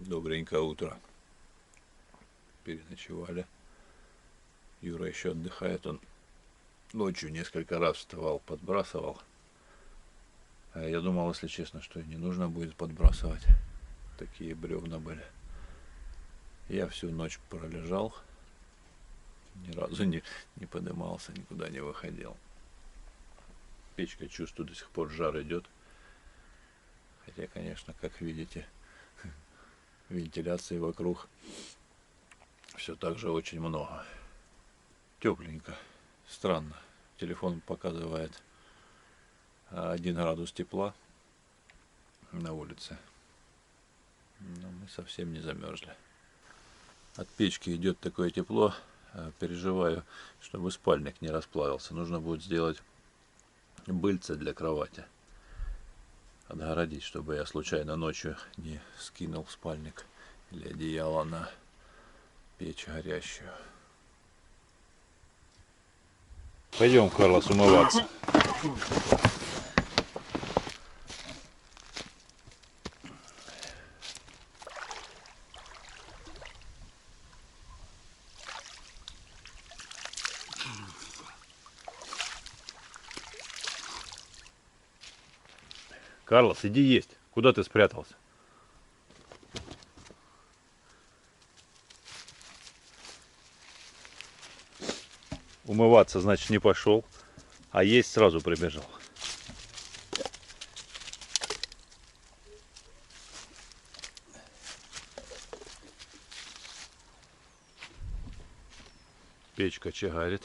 Добренькое утро. Переночевали. Юра еще отдыхает. Он ночью несколько раз вставал, подбрасывал. А я думал, если честно, что не нужно будет подбрасывать. Такие бревна были. Я всю ночь пролежал. Ни разу не подымался, никуда не выходил. Печка, чувствую, до сих пор жар идет. Хотя, конечно, как видите, вентиляции вокруг все так же очень много. Тепленько. Странно. Телефон показывает 1 градус тепла на улице. Но мы совсем не замерзли. От печки идет такое тепло. Переживаю, чтобы спальник не расплавился. Нужно будет сделать быльце для кровати. Отгородить, чтобы я случайно ночью не скинул спальник или одеяло на печь горящую. Пойдем, Карлос, умываться. Карлос, иди есть. Куда ты спрятался? Умываться, значит, не пошел, а есть сразу прибежал. Печка чагарит.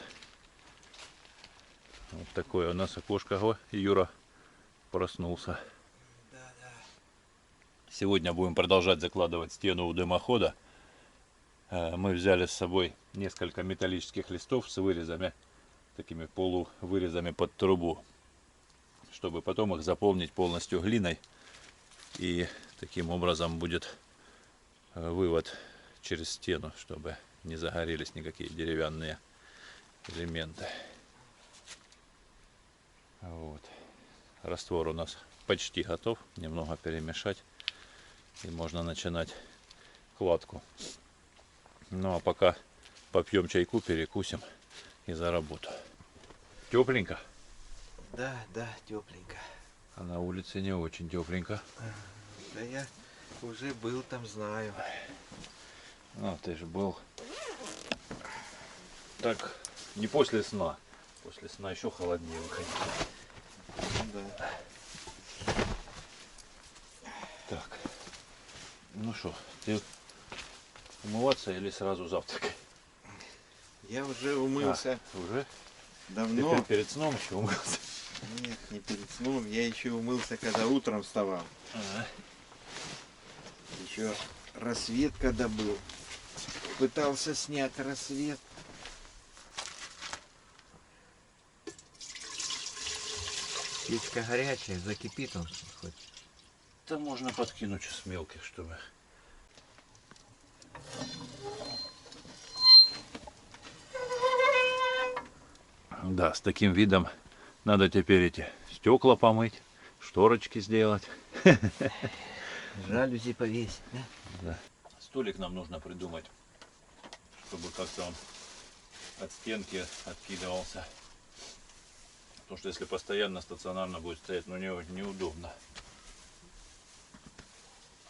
Вот такое у нас окошко. О, Юра проснулся. Сегодня будем продолжать закладывать стену у дымохода. Мы взяли с собой несколько металлических листов с вырезами, такими полувырезами под трубу, чтобы потом их заполнить полностью глиной. И таким образом будет вывод через стену, чтобы не загорелись никакие деревянные элементы. Вот. Раствор у нас почти готов. Немного перемешать. И можно начинать кладку. Ну а пока попьем чайку, перекусим и за работу. Тепленько? Да, тепленько. А на улице не очень тепленько. Да я уже был там, знаю. А, ты же был. Так, не после сна. После сна еще холоднее выходить. Да. Так. Ну что, ты умываться или сразу завтракать? Я уже умылся. Уже? Давно. Ты перед сном еще умылся? Нет, не перед сном. Я еще умылся, когда утром вставал. Еще рассвет когда был. Пытался снять рассвет. Печка горячая, закипит он хоть. Да можно подкинуть с мелких, чтобы... Да, с таким видом надо теперь эти стекла помыть, шторочки сделать. Жалюзи повесить, да? Да. Столик нам нужно придумать, чтобы как-то он от стенки откидывался. Потому что если постоянно стационарно будет стоять, ну неудобно.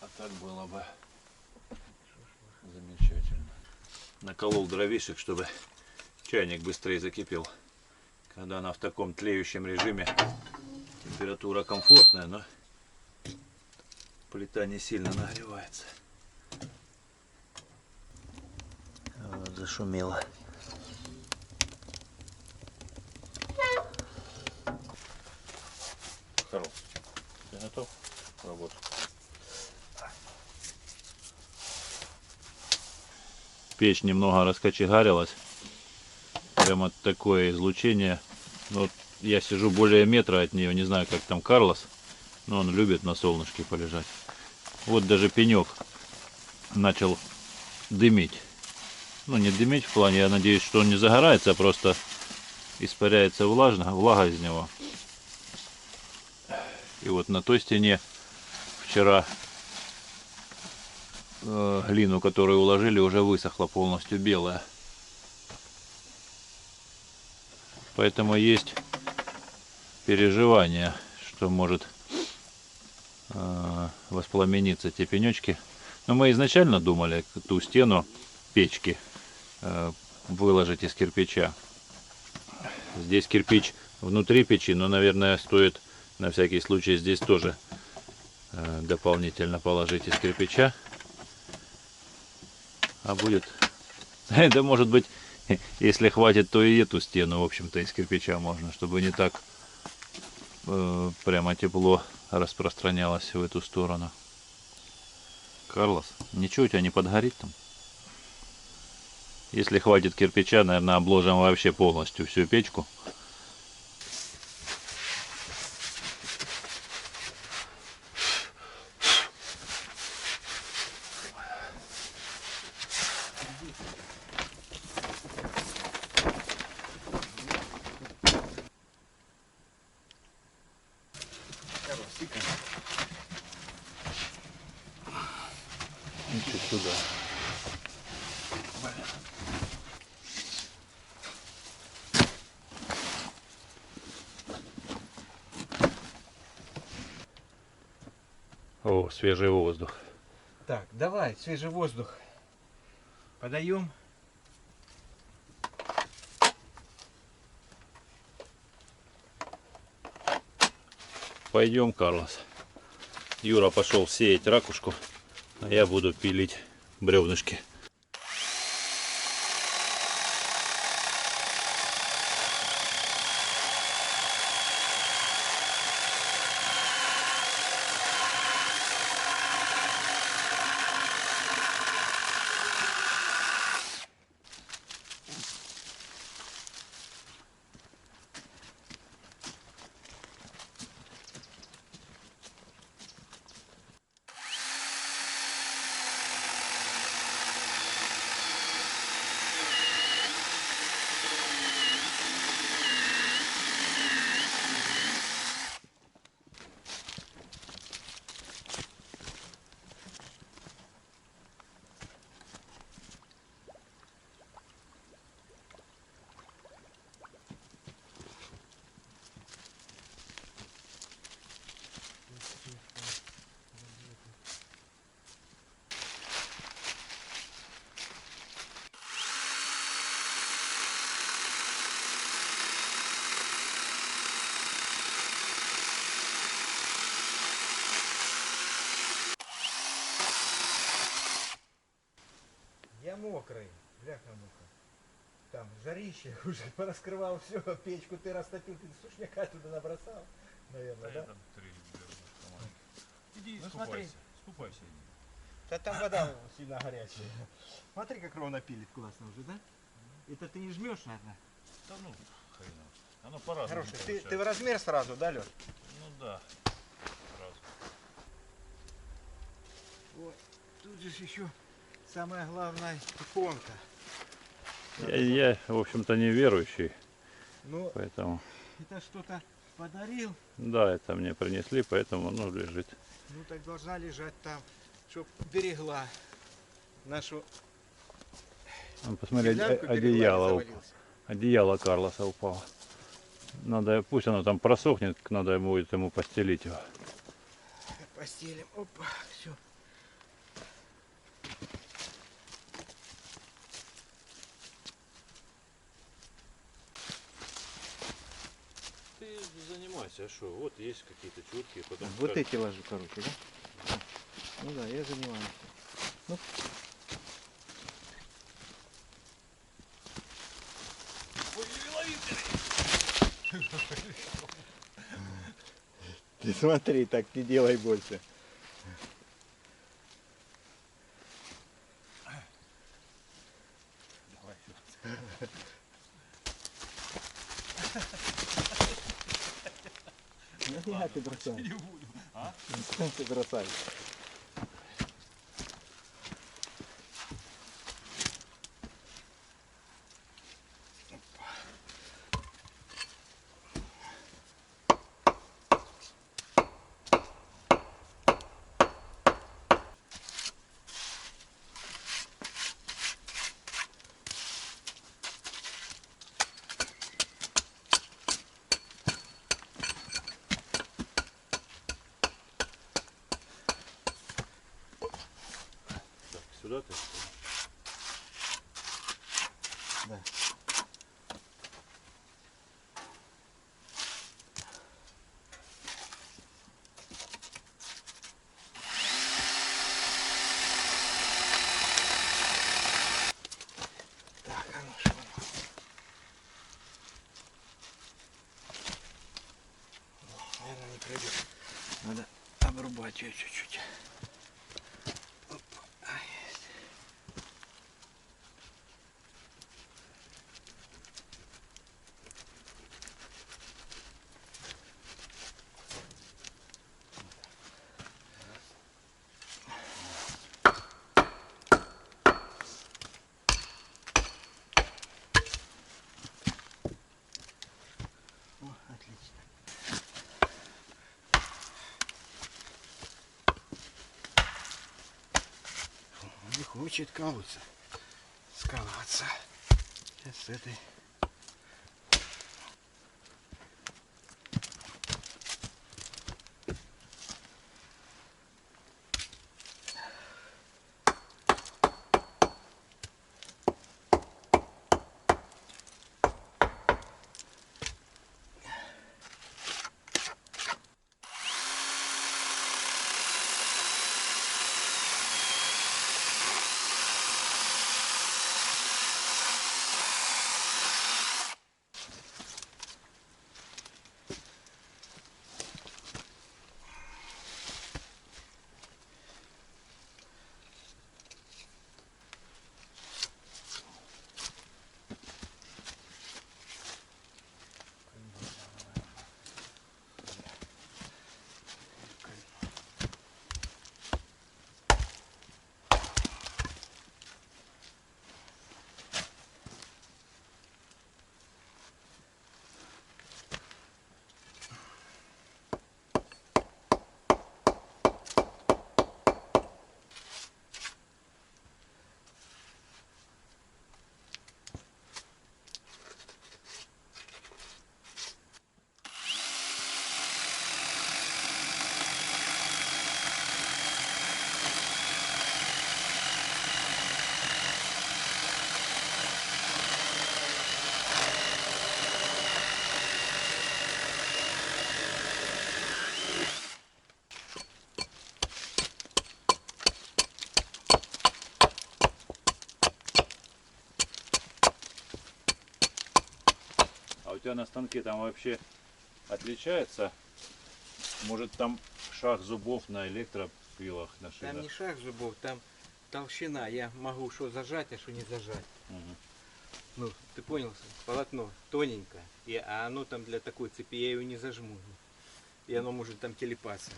А так было бы замечательно. Наколол дровишек, чтобы чайник быстрее закипел. Когда она в таком тлеющем режиме, температура комфортная, но плита не сильно нагревается. Вот, зашумело. Хорош. Ты готов работать? Печь немного раскочегарилась. Прямо такое излучение. Вот я сижу более метра от нее, не знаю, как там Карлос, но он любит на солнышке полежать. Вот даже пенек начал дымить. Ну, не дымить в плане, я надеюсь, что он не загорается, а просто испаряется влага из него. И вот на той стене вчера глину, которую уложили, уже высохла полностью белая. Поэтому есть переживание, что может воспламениться те пенечки. Но мы изначально думали ту стену печки выложить из кирпича. Здесь кирпич внутри печи, но, наверное, стоит на всякий случай здесь тоже дополнительно положить из кирпича. А будет... Да, может быть, если хватит, то и эту стену, в общем-то, из кирпича можно, чтобы не так прямо тепло распространялось в эту сторону. Карлос, ничего у тебя не подгорит там? Если хватит кирпича, наверное, обложим вообще полностью всю печку. Чуть сюда. О, свежий воздух. Так, давай, свежий воздух. Подаем. Пойдем, Карлос. Юра пошел сеять ракушку, а я буду пилить бревнышки. Я мокрый, бляха-муха. Там жарище, уже пораскрывал все, печку ты растопил, ты сушняка туда набросал, наверное, да? Иди Ну, скупайся. Скупайся, иди. Да там вода сильно горячая. Смотри, как ровно пилит классно уже, да? Это ты не жмешь, наверное? Да ну, хрена. Оно по-разному Хороший. Ты получается. в размер сразу, да, Лёш? Ну да. Сразу. Вот. Тут же еще самое главное иконка. Я, в общем-то, не верующий, Ну, поэтому... это что-то подарил, Да, это мне принесли, поэтому оно лежит. ну так должна лежать там, чтоб берегла нашу Посмотри, землянку, берегла, не одеяло, завалился. одеяло Карлоса упало. Надо, пусть оно там просохнет, надо будет ему постелить его. Постелим, опа, все. Ты занимайся, а что? Вот есть какие-то четкие, потом... Вот эти ложу, короче, да? Ну да, я занимаюсь. Ну. Ты смотри, так не делай больше. Нафига ты бросаешь? Не буду. А? Ты бросаешь. Сюда ты? Да. Так, а ну что? Наверное, не пройдет. Надо обрубать ее чуть-чуть. Оп. А, есть. О, отлично. Не хочет колоться. Скалываться. Сейчас с этой. А у тебя на станке там вообще отличается? Может там шаг зубов на электропилах, на Там шинах? не шаг зубов, там толщина. Я могу что зажать, а что не зажать. Мгм. Ну, ты понял, полотно тоненькое, а оно там для такой цепи, я ее не зажму. И оно может там телепаться.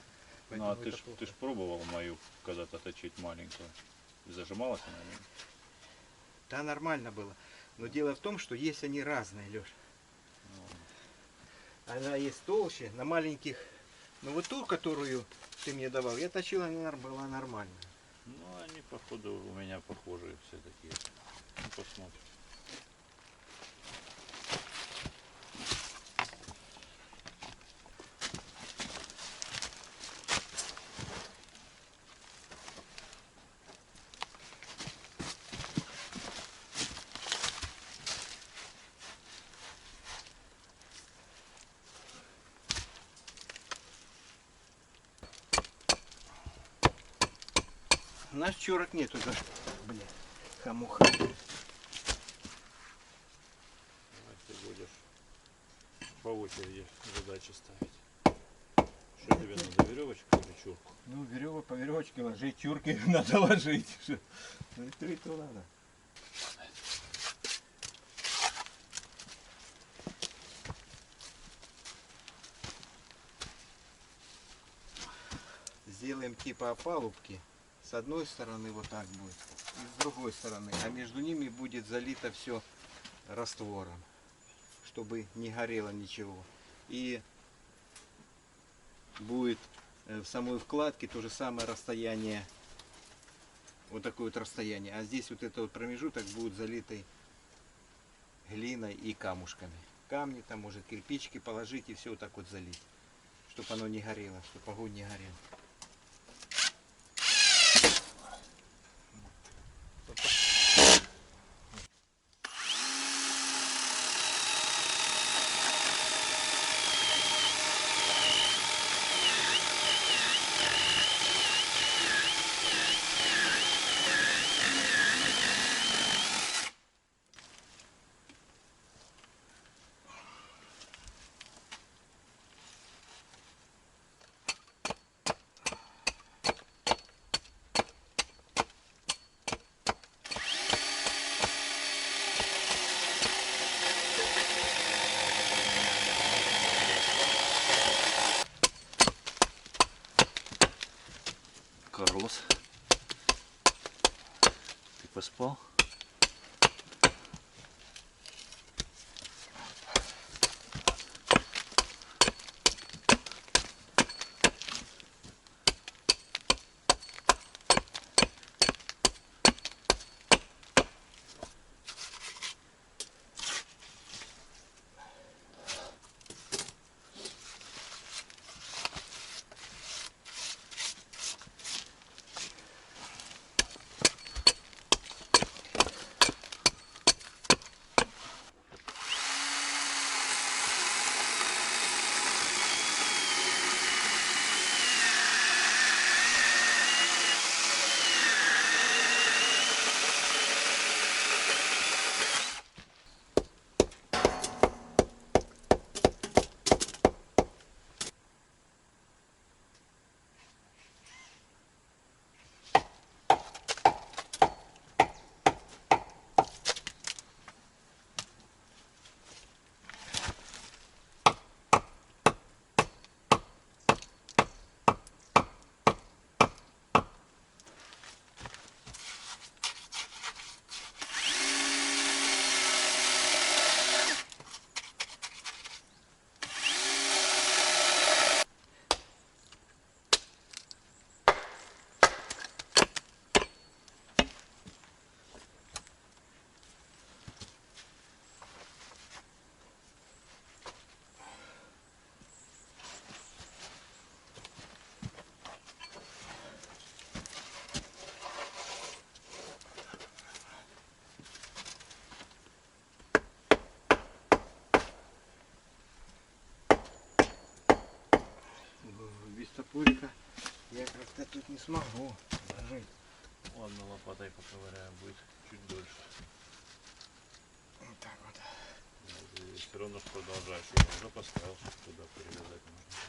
Ну а Поэтому ты это ж, плохо. ты ж пробовал мою когда-то точить маленькую? Зажималась она? или нет? Да, нормально было. Но дело в том, что есть они разные, Леш. Она есть толще, на маленьких. Но вот ту, которую ты мне давал, я точила, она была нормально. Ну они походу у меня похожие все такие. Ну, посмотрим. У нас черок нету даже. Блин, хамуха. Давай ты будешь по очереди задачи ставить. Что тебе надо, веревочку или чурку? Ну, по веревочке ложить, чурки надо ложить. Ну, и то надо. Сделаем типа опалубки. С одной стороны вот так будет, и с другой стороны. А между ними будет залито все раствором, чтобы не горело ничего. И будет в самой вкладке то же самое расстояние, вот такое вот расстояние. А здесь вот этот вот промежуток будет залитый глиной и камушками. Камни там, может, кирпичики положить и все вот так вот залить, чтобы оно не горело, чтобы огонь не горел. Карлос. Ты поспал? Без топорика я как-то тут не смогу жить. Ладно, лопатой поковыряем, будет чуть дольше. Вот так вот. Все равно ж продолжаешь. Я уже поставил, туда перевязать можно.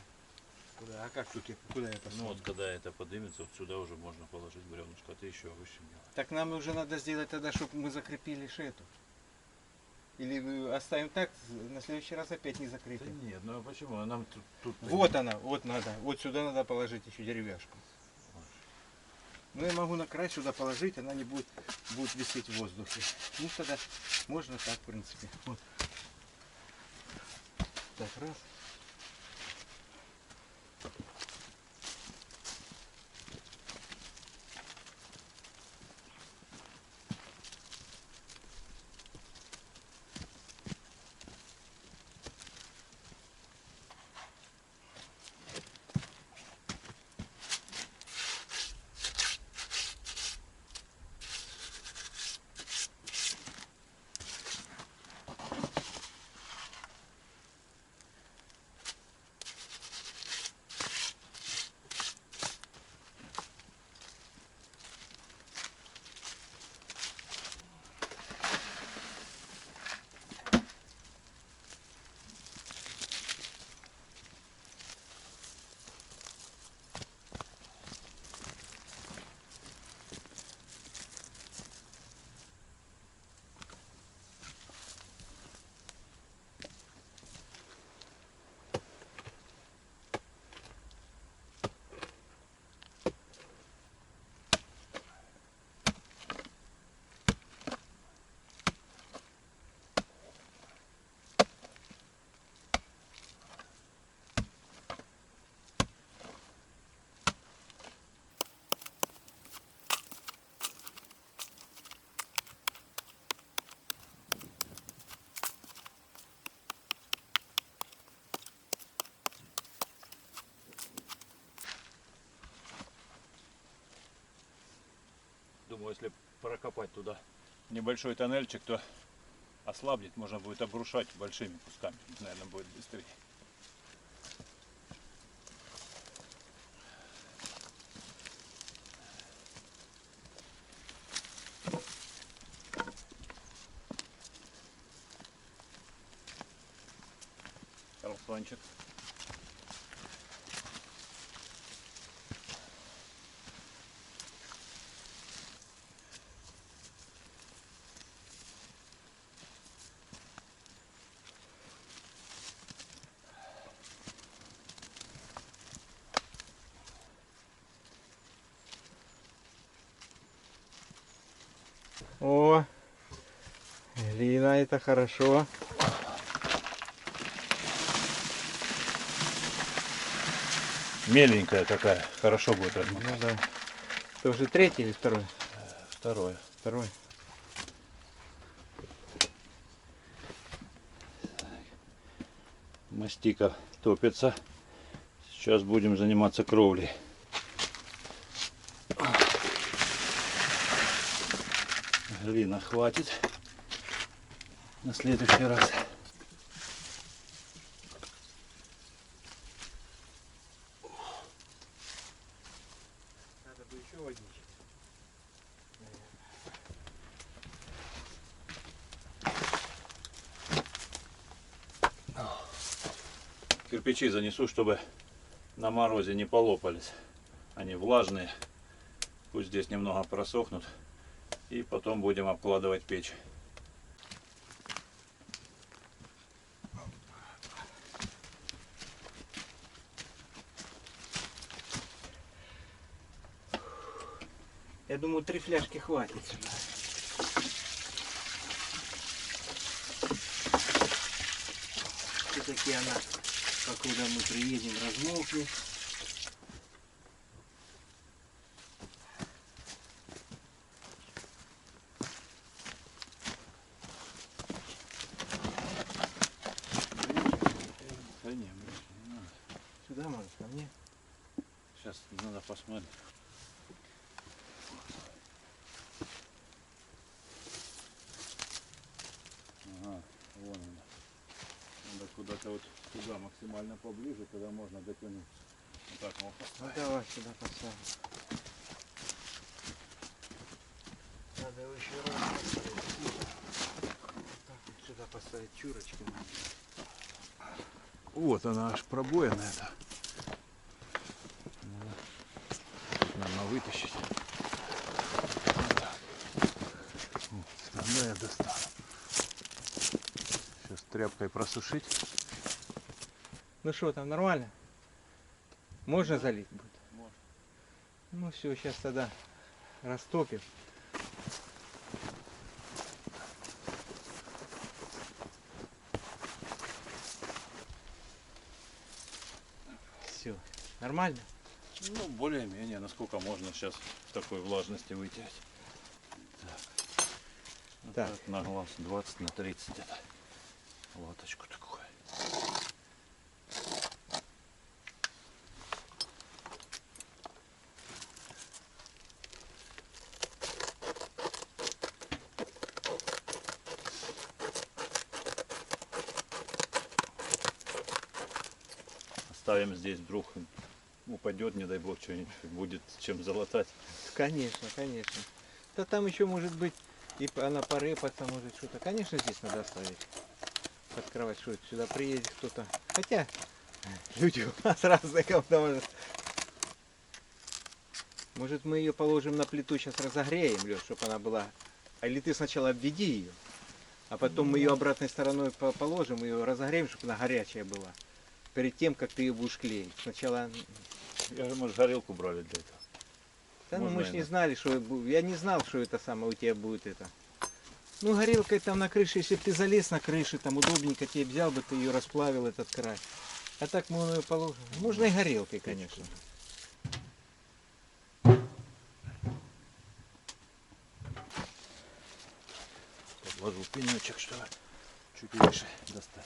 Куда? А как тут куда я Ну посмотрю? вот когда это поднимется, вот сюда уже можно положить бревнышко, а ты еще выше делай. Так нам уже надо сделать тогда, чтобы мы закрепили шету. Или оставим так, на следующий раз опять не Да закрепим. нет, ну а почему? А нам тут Вот она, вот надо. Вот сюда надо положить еще деревяшку. Ну я могу на край сюда положить, она не будет висеть в воздухе. Ну тогда можно так, в принципе. Вот. Так, раз. думаю, если прокопать туда. Небольшой тоннельчик, то ослабнет, можно будет обрушать большими кусками. Наверное, будет быстрее. Карлсончик. О, глина, это хорошо. Меленькая такая, хорошо будет Ну размотать. да. Это уже третий или второй? Второе. Второй. Мастика топится. Сейчас будем заниматься кровлей. Глина хватит на следующий раз. Надо бы еще водички. Кирпичи занесу, чтобы на морозе не полопались. Они влажные. Пусть здесь немного просохнут. И потом будем обкладывать печь. Я думаю, 3 фляжки хватит сюда. Все-таки она, покуда мы приедем, размокнет. Да не, больше не надо. Сюда можно, ко мне. Сейчас надо посмотреть. Ага, вон она. Надо куда-то вот сюда максимально поближе, тогда можно дотянуть. Вот так вот Ну, поставить. давай сюда поставим. Надо его еще раз поставить. Так вот сюда поставить чурочку. Вот она аж пробоина-то. Надо вытащить. Вот, тогда я достану. Сейчас тряпкой просушить. Ну что, там нормально? Можно залить будет? Можно. Ну все, сейчас тогда растопим. Все, нормально? Ну, более-менее, насколько можно сейчас в такой влажности вытереть. Так. Вот Так. так на глаз 20 на 30 это. Латочку такую. Оставим здесь, вдруг упадет, не дай бог, что-нибудь будет чем залатать. Конечно, конечно. Да там еще может быть и она порыпаться может что-то. Конечно, здесь надо оставить. Под кровать, что это сюда приедет кто-то. Хотя люди у нас разные, кому-то может мы ее положим на плиту, сейчас разогреем, Леш, чтобы она была. Или ты сначала обведи ее, а потом мы ее обратной стороной положим, ее разогреем, чтобы она горячая была. Перед тем, как ты ее будешь клеить. Сначала. Я же, может, горелку брали для этого. Да, ну Можно мы ж и не на- знали, что я не знал, что это самое у тебя будет это. Ну, горелкой там на крыше, если бы ты залез на крыше, там удобненько тебе взял бы, ты ее расплавил, этот край. А так мы ее положим. Можно и горелкой, конечно. Подложу пенечек, чтобы чуть выше достать.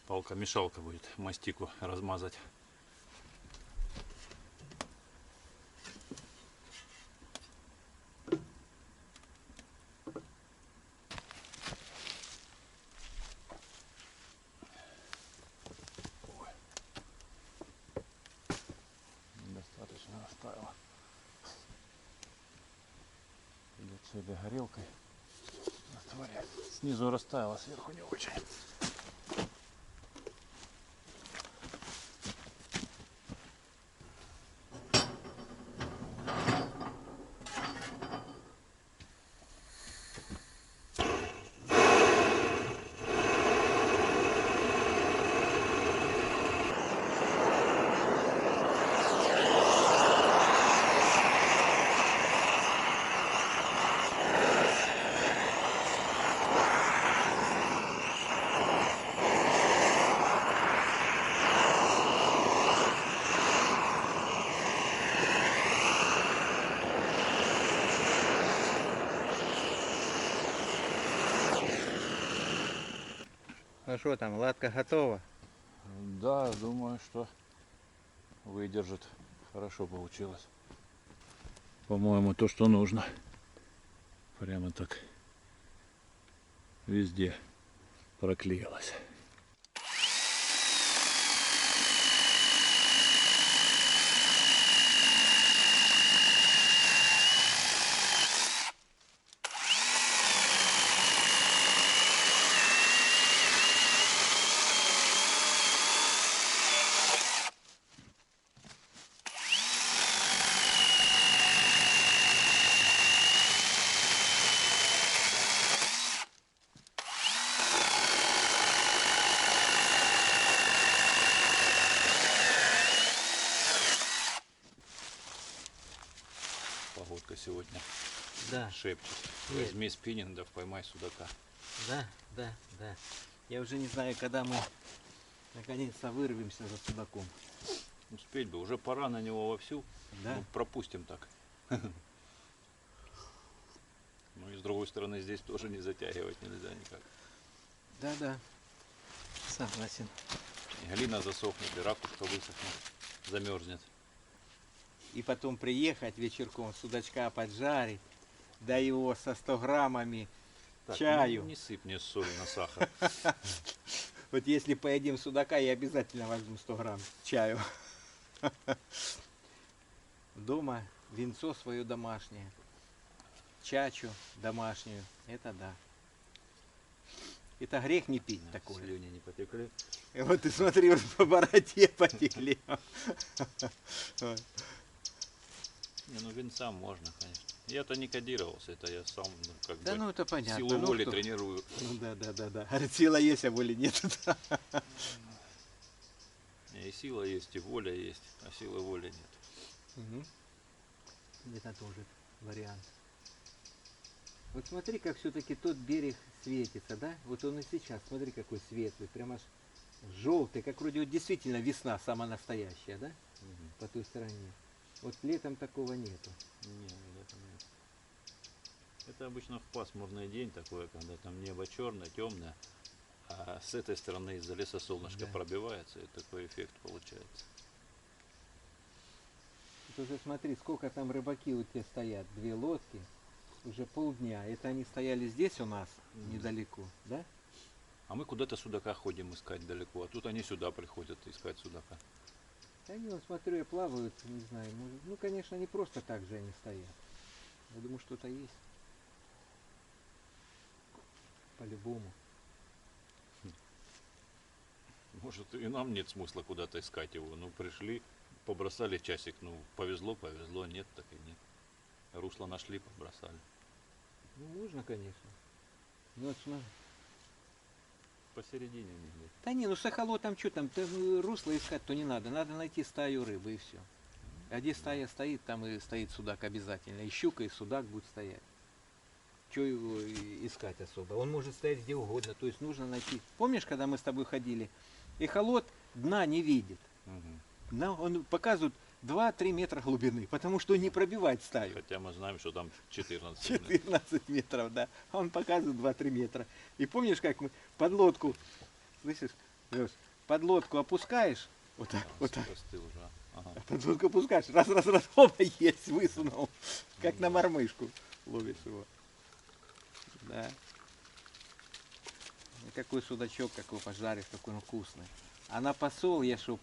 Палка-мешалка будет мастику размазать. Ой. Достаточно оставила. Придется или горелкой вытворяет. Снизу растаяло, сверху не очень. Ну что там, ладка готова? Да, думаю, что выдержит. Хорошо получилось. По-моему, то, что нужно. Прямо так везде проклеилось. Погодка сегодня Да, шепчет. Нет. Возьми спиннингов, поймай судака. да. Я уже не знаю, когда мы наконец-то вырвемся за судаком. Успеть бы, уже пора на него вовсю. Да. Ну, пропустим так. Ну и с другой стороны, здесь тоже не затягивать нельзя никак. Да, согласен. И глина засохнет, и ракушка высохнет, замерзнет. И потом приехать вечерком, судачка поджарить, да его со 100 граммами Так, чаю. ну, не сыпь мне соль на сахар. Вот если поедим судака, я обязательно возьму 100 грамм чаю. Дома винцо свое домашнее, чачу домашнюю, это да. Это грех не пить такое. Слюни не потекли. И вот ты смотри, вот по бороде потекли. Не, ну винца можно, конечно. Я-то не кодировался, это я сам, ну, как Да бы, ну это понятно. силу ну воли кто? тренирую. Ну да. Говорит, сила есть, а воли нет. И сила есть, и воля есть, а силы воли нет. Мгм. Это тоже вариант. Вот смотри, как все-таки тот берег светится, да? Вот он и сейчас, смотри, какой светлый, прям аж желтый, как вроде вот действительно весна самая настоящая, да? По той стороне. Вот летом такого нету. Не, это нет. Это обычно в пасмурный день такое, когда там небо черное, темное, а с этой стороны из-за леса солнышко Да. пробивается, и такой эффект получается. Вот уже смотри, сколько там рыбаки у тебя стоят, 2 лодки, уже полдня. Это они стояли здесь у нас, недалеко, да? А мы куда-то судака ходим искать далеко, а тут они сюда приходят искать судака. Они, вот смотрю, я плавают, не знаю, может, ну, конечно, не просто так же они стоят. Я думаю, что-то есть. По-любому. Может, и нам нет смысла куда-то искать его. Ну, пришли, побросали часик, ну, повезло, нет, так и нет. Русло нашли, побросали. Ну, можно, конечно. Ну, вот смотри. Посередине нигде. Да не, ну с эхолотом что там, русло искать то не надо. Надо найти стаю рыбы и все. А где стая стоит, там и стоит судак обязательно. И щука, и судак будет стоять. Чего его искать особо? Он может стоять где угодно. То есть нужно найти. Помнишь, когда мы с тобой ходили? Эхолот дна не видит. Он показывает 2-3 метра глубины, потому что не пробивает стаю. Хотя мы знаем, что там 14. 14 метров, да. А он показывает 2-3 метра. И помнишь, как мы подлодку, слышишь, Лёш, подлодку опускаешь, вот так, вот так. Простыл уже. Ага. А подлодку опускаешь, раз, оба есть, высунул. Как на мормышку ловишь его. Да. И какой судачок, какой пожаришь, какой он вкусный. А на посол я что,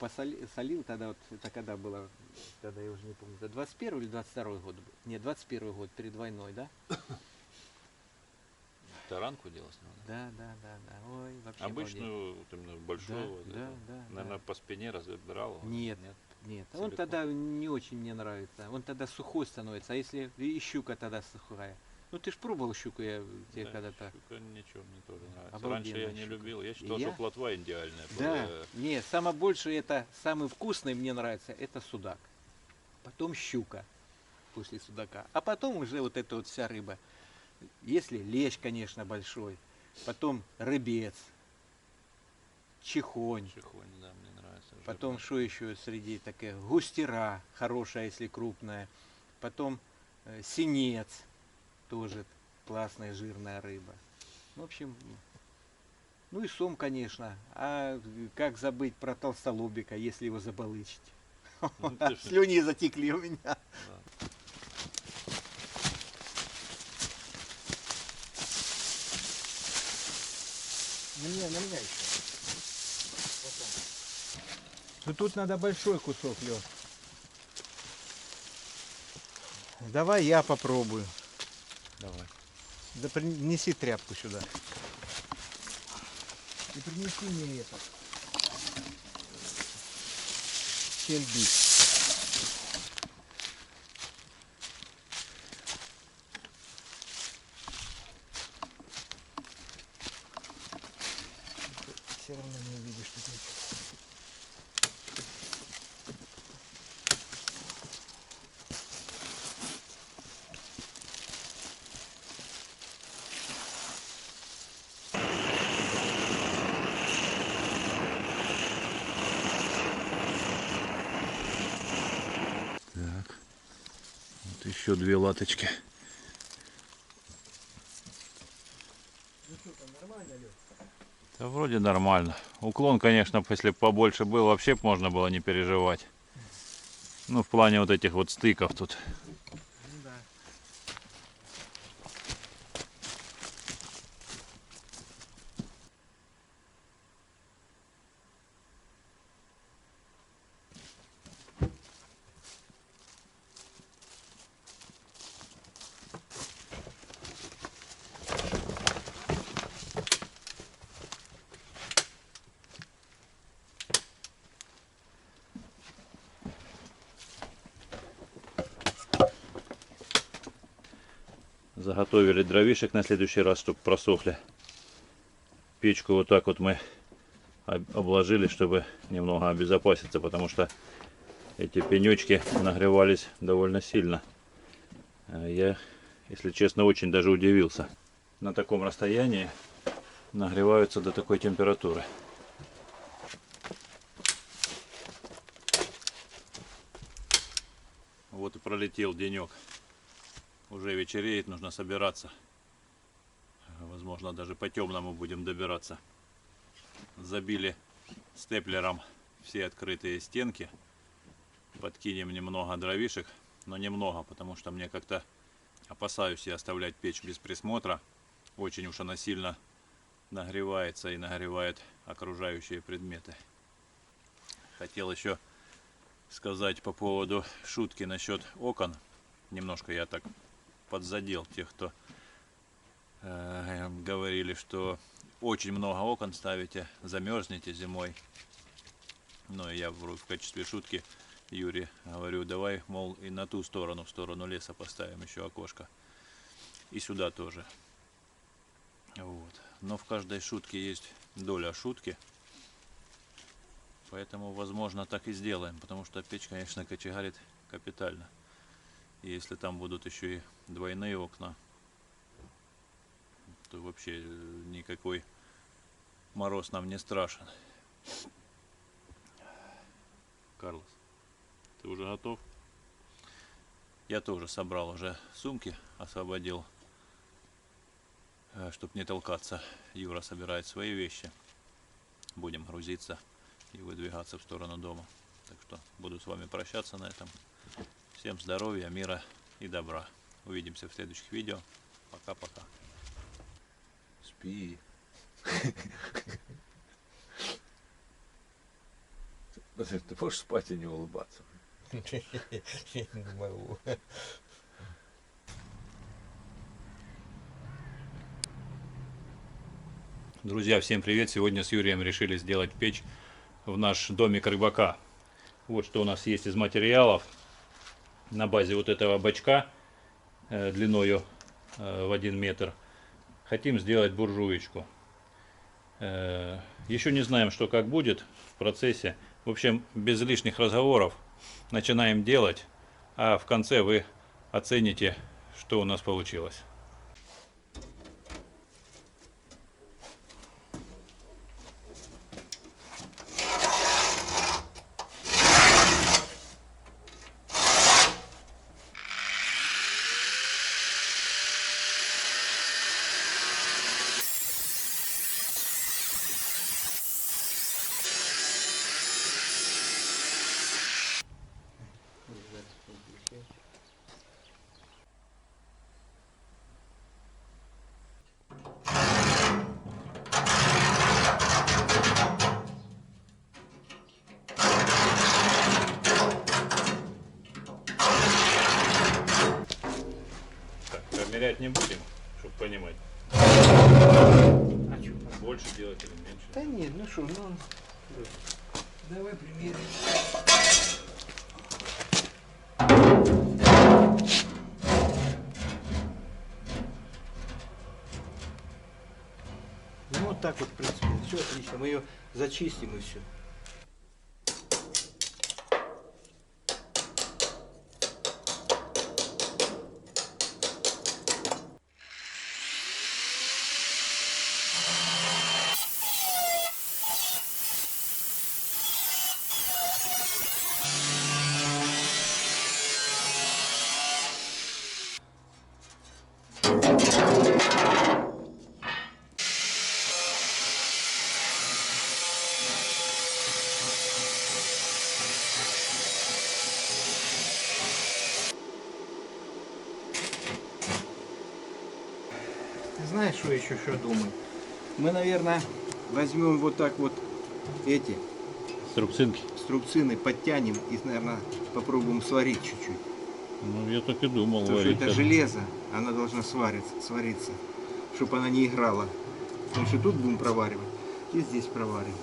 солил тогда, вот это когда было, когда я уже не помню, это 21 или 22 год был? Нет, 21 год, перед войной, да? таранку делать надо? Да. Ой, вообще Обычную, вот именно большого. Да, да. Наверное, по спине разбирал его? Нет, нет. Он Целиком? тогда не очень мне нравится. Он тогда сухой становится. А если и щука тогда сухая? Ну ты ж пробовал щуку, я тебе Да, когда-то. щука ничего, мне тоже нравится. Обалденная Раньше я не щука. любил. Я считал, И что я? плотва идеальная. Да, нет, самое большее это, самый вкусный мне нравится, это судак. Потом щука после судака. А потом уже вот эта вот вся рыба. Если лещ, конечно, большой. Потом рыбец, чихонь. Чехонь, да, мне нравится. Потом жирная. что еще среди таких? Густера, хорошая, если крупная. Потом синец, тоже классная жирная рыба. В общем, ну и сом, конечно. А как забыть про толстолобика, если его забалычить? Ну, ты ж- Слюни затекли у меня. да. На меня еще. Ну тут надо большой кусок, Лёш. Давай я попробую. Давай. Да принеси тряпку сюда. И принеси мне это. Сельдик. Все равно не увидишь тут ничего. Так. Вот еще 2 латочки. Ну что там, нормально, Лёш? Да вроде нормально. Уклон, конечно, если побольше был, вообще б можно было не переживать. Ну, в плане вот этих вот стыков тут. Ну да. Заготовили дровишек на следующий раз, чтобы просохли. Печку вот так вот мы обложили, чтобы немного обезопаситься, потому что эти пенечки нагревались довольно сильно. Я, если честно, очень даже удивился. На таком расстоянии нагреваются до такой температуры. Вот и пролетел денек. Уже вечереет, нужно собираться. Возможно, даже по темному будем добираться. Забили степлером все открытые стенки. Подкинем немного дровишек, но немного, потому что мне как-то опасаюсь я оставлять печь без присмотра. Очень уж она сильно нагревается и нагревает окружающие предметы. Хотел еще сказать по поводу шутки насчет окон. Немножко я так подзадел тех, кто говорили, что очень много окон ставите, замерзнете зимой. Но я в качестве шутки Юре говорю, давай, мол, и на ту сторону, в сторону леса поставим еще окошко. И сюда тоже. Вот. Но в каждой шутке есть доля шутки. Поэтому, возможно, так и сделаем. Потому что печь, конечно, кочегарит капитально. И если там будут еще и двойные окна, то вообще никакой мороз нам не страшен. Карлос, ты уже готов? Я тоже собрал уже сумки, освободил, чтобы не толкаться. Юра собирает свои вещи. Будем грузиться и выдвигаться в сторону дома. Так что буду с вами прощаться на этом. Всем здоровья, мира и добра. Увидимся в следующих видео. Пока-пока. Спи. Ты можешь спать и не улыбаться? Не могу. Друзья, всем привет! Сегодня с Юрием решили сделать печь в наш домик рыбака. Вот что у нас есть из материалов. На базе вот этого бачка длиною в 1 метр хотим сделать буржуечку. Еще не знаем, что как будет в процессе. В общем, без лишних разговоров начинаем делать, а в конце вы оцените, что у нас получилось. Так, промерять не будем, чтобы понимать. А чё? Больше делать или меньше? Да нет, ну что, ну... Давай примерим. Ну вот так вот, в принципе, все отлично. Мы ее зачистим и все. Ты знаешь, что еще что думаю? Мы, наверное, возьмем вот так вот эти Струбцинки? струбцины, подтянем и, наверное, попробуем сварить чуть-чуть. Ну, я так и думал. Потому что варить это так. железо, она должна свариться, чтобы она не играла. Потому что тут будем проваривать, и здесь провариваем.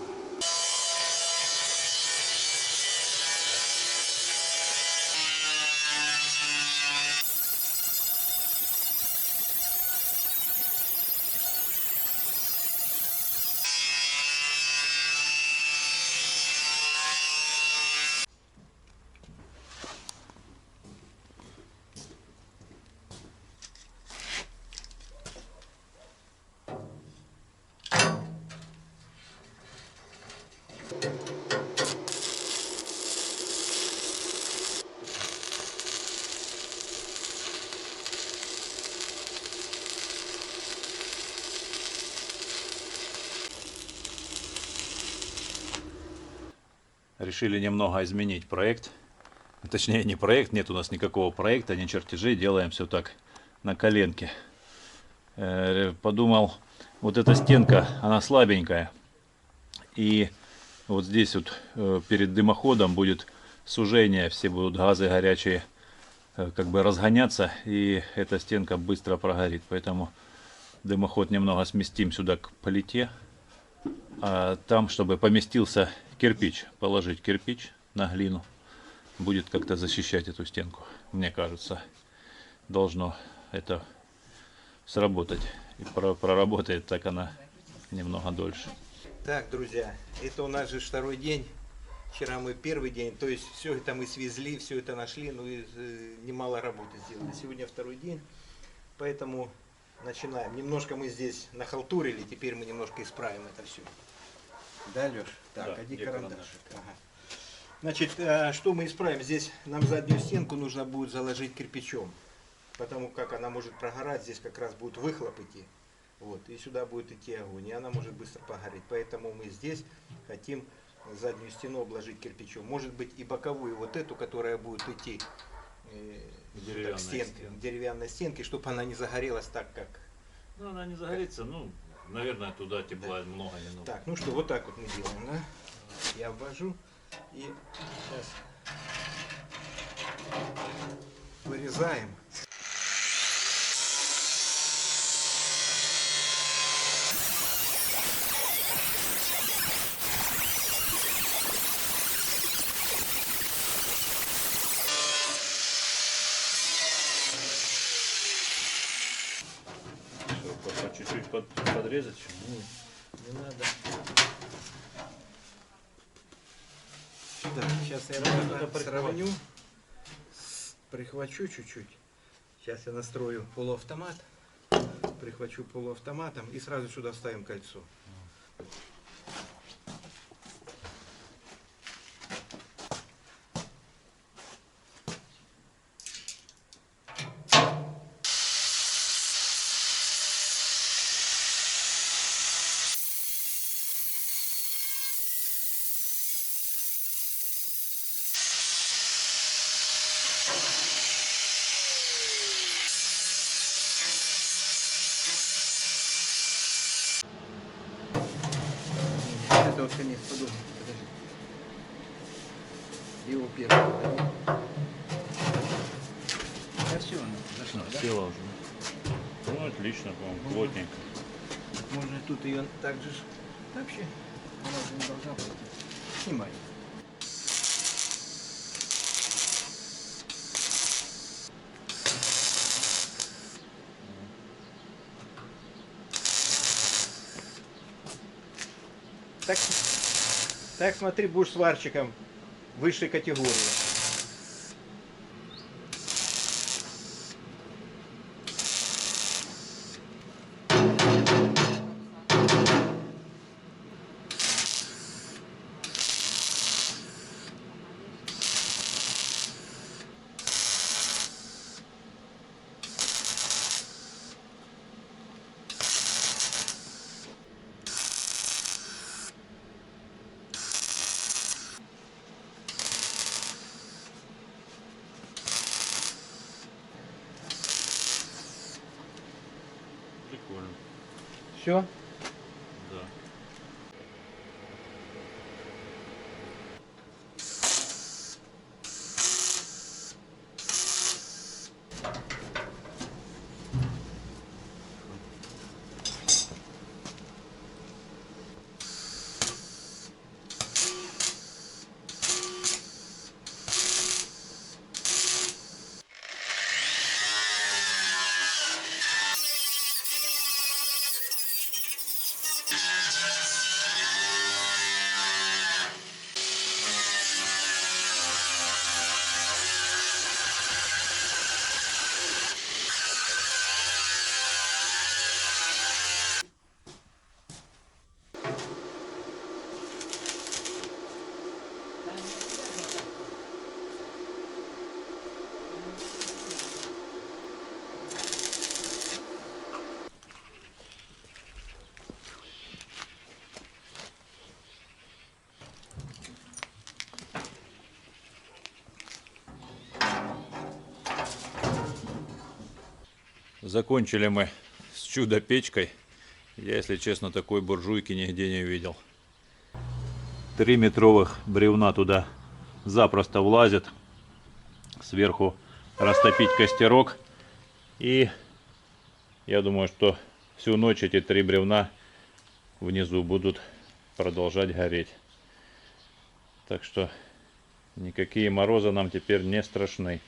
Решили немного изменить проект. Точнее, не проект, нет у нас никакого проекта, ни чертежей. Делаем все так на коленке. Подумал, вот эта стенка, она слабенькая. И вот здесь вот перед дымоходом будет сужение, все будут газы горячие как бы разгоняться, и эта стенка быстро прогорит. Поэтому дымоход немного сместим сюда к плите, а там, чтобы поместился кирпич, положить кирпич на глину, будет как-то защищать эту стенку. Мне кажется, должно это сработать. И проработает так она немного дольше. Так, друзья, это у нас же второй день. Вчера мы первый день, то есть все это мы свезли, все это нашли, ну и немало работы сделали. Сегодня второй день, поэтому начинаем. Немножко мы здесь нахалтурили, теперь мы немножко исправим это все. Да, Леш? Так, Да, один где карандаш. карандашик? Ага. Значит, что мы исправим? Здесь нам заднюю стенку нужно будет заложить кирпичом, потому как она может прогорать, здесь как раз будет выхлоп идти. Вот, и сюда будет идти огонь, и она может быстро погореть. Поэтому мы здесь хотим заднюю стену обложить кирпичом. Может быть и боковую, вот эту, которая будет идти к стенке, деревянной стенке, чтобы она не загорелась так, как... Ну, она не загорится, ну, наверное, туда тепла много не нужно. Так, ну что, вот так вот мы делаем, да? Я обвожу и сейчас вырезаем. чуть-чуть подрезать. Не надо. Сюда. Сейчас я ровно сравню. Прихвачу чуть-чуть. Сейчас я настрою полуавтомат. Прихвачу полуавтоматом и сразу сюда ставим кольцо. Это вот конец, подумай, подожди. Его первый. Да все, оно зашло, да? Села уже. Ну, отлично, по-моему, плотненько. Можно тут ее так же вообще. Она уже не должна быть. Снимай. Так смотри, будешь сварщиком высшей категории. Прикольно. Все? Да. Закончили мы с чудо-печкой. Я, если честно, такой буржуйки нигде не видел. 3-метровых бревна туда запросто влазят. Сверху растопить костерок. И я думаю, что всю ночь эти 3 бревна внизу будут продолжать гореть. Так что никакие морозы нам теперь не страшны.